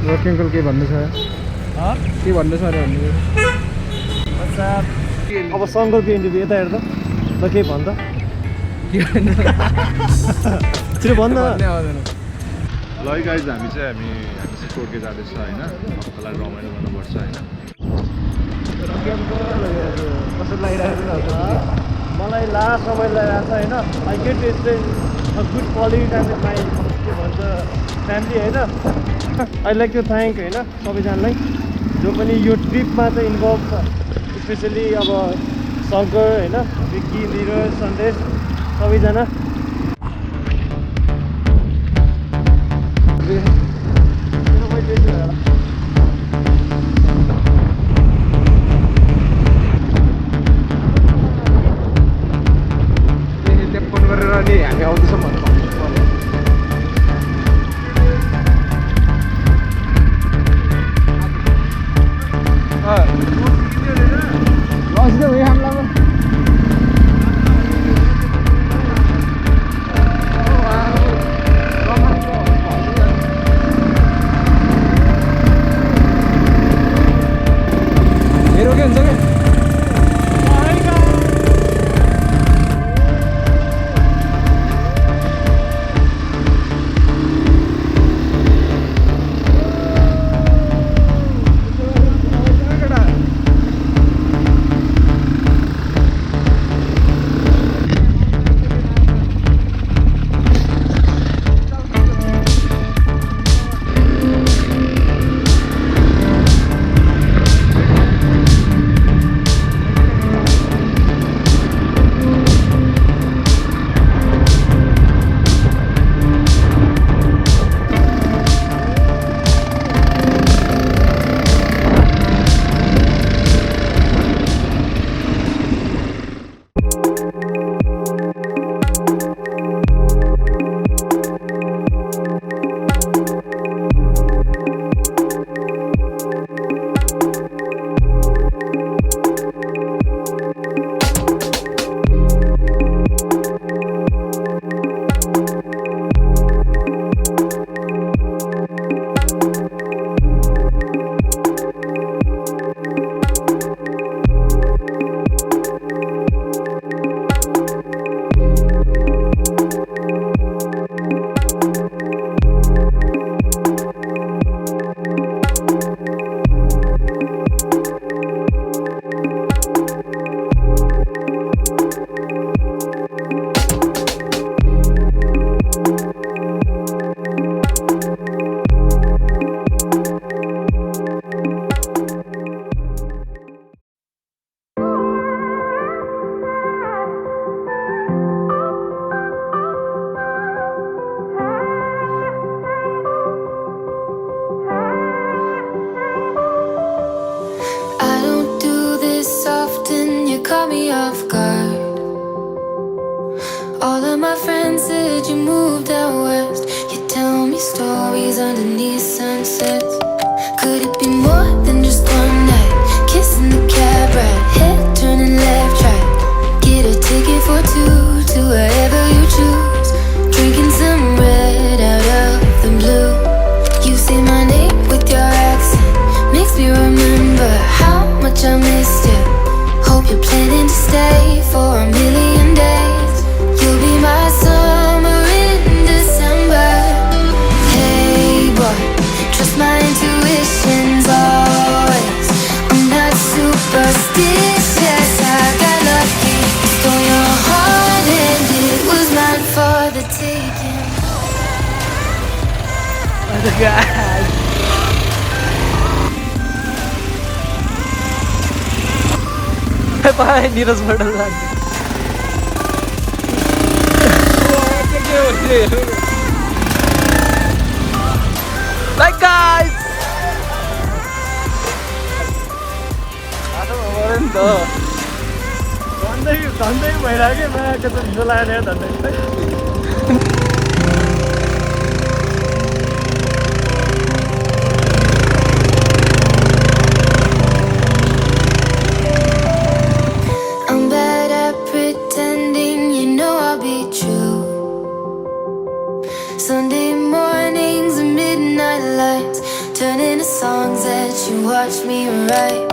Rocky uncle के भन्नु छ के भन्नु छ अरे भन्नु अब शङ्करको इन्टरभ्यू यता हेर्दा ल के भन्छ छिटो भन्न ल है गाइज हामी चाहिँ टोड्के जाँदैछ होइन सबैलाई रमाइलो गर्नुपर्छ होइन कस्तो लागिरहेको छ मलाई लास्ट समय लगाएको छ होइन I get good quality time with my के भन्छ फ्यामिली होइन आई लाइक टु थ्याङ्क होइन सबैजनालाई जो पनि यो ट्रिपमा चाहिँ इन्भल्भ छ स्पेसली अब शङ्कर होइन विक्की निरज सन्देश सबैजना फोन गरेर नि हामी आउँदैछौँ भन्नु मेरो के हुन्छ क्या All of my friends said you moved out west. You tell me stories underneath sunsets. Could it be more than just one night? Kissing the cab ride, head turning left, right. Get a ticket for two to wherever you choose. Drinking some red out of the blue. You say my name with your accent, makes me remember how much I missed you. Hope you're planning to stay for a million days. You'll be my summer in December. Hey boy, trust my intuitions always. I'm not superstitious, I got lucky. Stole your heart and it was mine for the taking. Oh my God. Bye, Neeraj Bhadan. Like guys. धन्दै भइरहेको क्या कस्तो ढिलो लाग्यो धन्दै Sunday mornings and midnight lights turning watch me right.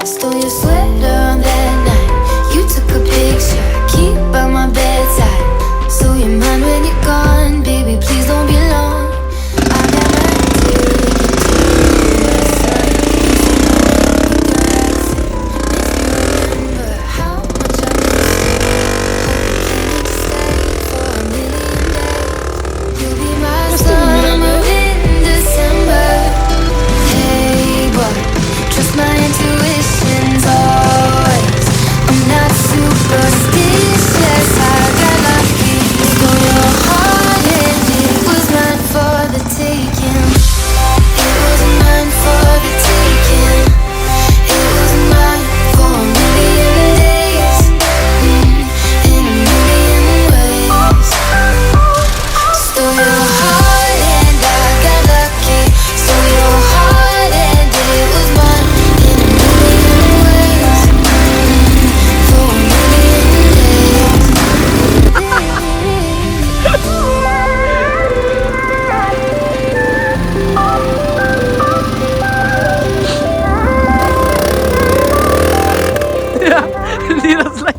Stole your sweater on that night. You took a picture, keep by my bedside. So you're mine when you're gone, baby, please don't be long. I got my ticket to the sun. Remember how much I miss you. Hope you can stay for a million days. You'll be my summer in December. Hey boy, trust my intuitions always. I'm not superstitious, I got lucky. Stole your heart and it was mine for the taking. It was mine for the taking. It was mine for a million days, in a million ways. Stole your heart and I got lucky. Stole your heart and it was mine in a million ways, for a million days. Nero's like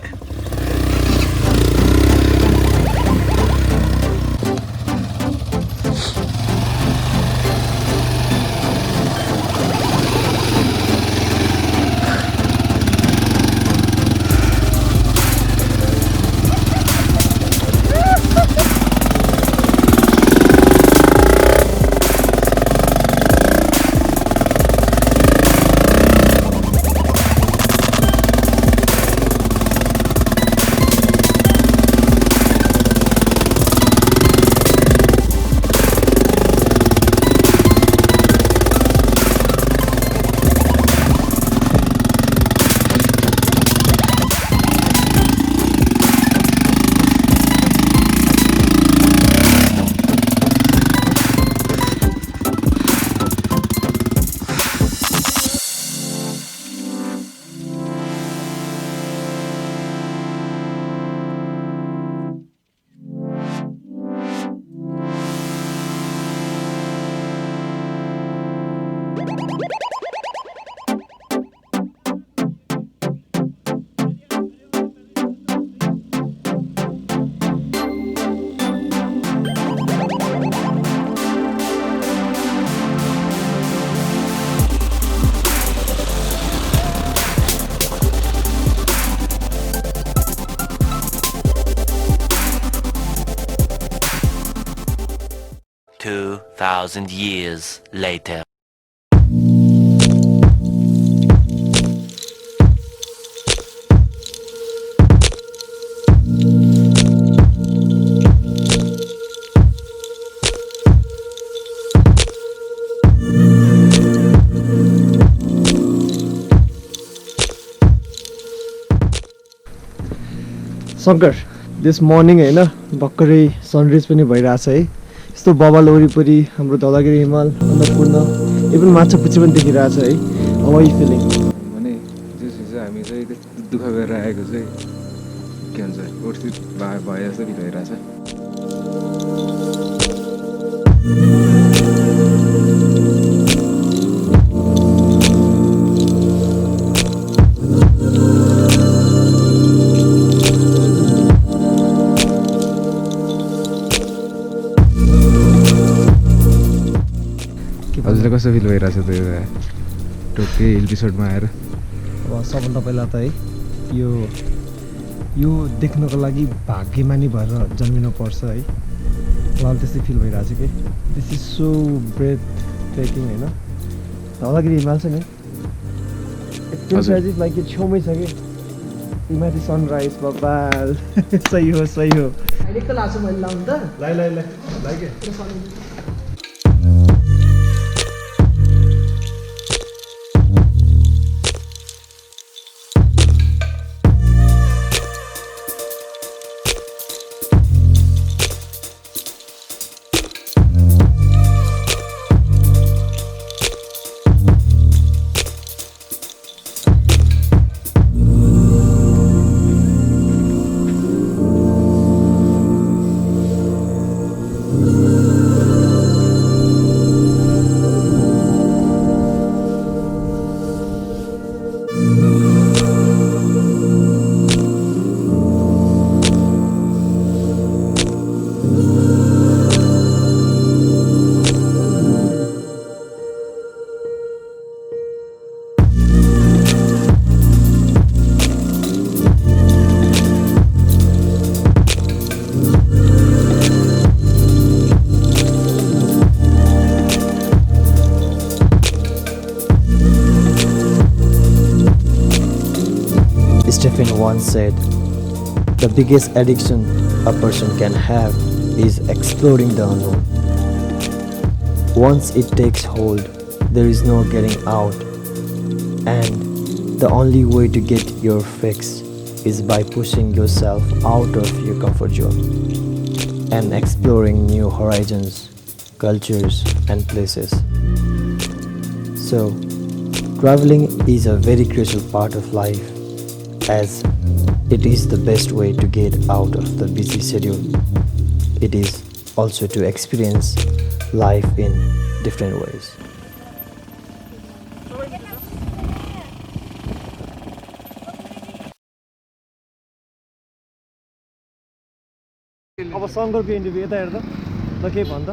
Thousand years later. Shankar this morning होइन भर्खरै sunrise पनि भइरहेछ है यस्तो बबाल वरिपरि हाम्रो धौलागिरी हिमाल अन्नपूर्ण इभन माछापुच्छी पनि देखिरहेछ है हाउ यु फिलिङ भने जस हिजो हामी चाहिँ दुःख गरेर आएको चाहिँ के भन्छ उर्सित भए जस्तो फिल भइरहेछ हजुरलाई कस्तो फिल भइरहेछ त यो टोके हिल रिसोर्टमा आएर अब सबभन्दा पहिला त है यो देख्नको लागि भाग्यमानी भएर जन्मिनुपर्छ है मलाई त्यस्तै फिल भइरहेछ कि this is so breathtaking होइन धौलागिरी हिमाल छ नि एकदम लाइक यो छेउमै छ कि माथि सनराइज बबाल सही हो अहिले त लाग्छ मैले लाउनु त लाइ once said, the biggest addiction a person can have is exploring the unknown. Once it takes hold, there is no getting out, and the only way to get your fix is by pushing yourself out of your comfort zone and exploring new horizons, cultures, and places. So, traveling is a very crucial part of life, as it is the best way to get out of the busy schedule. It is also to experience life in different ways. अब शङ्करको interview यता हेर्दा ल के भन्छ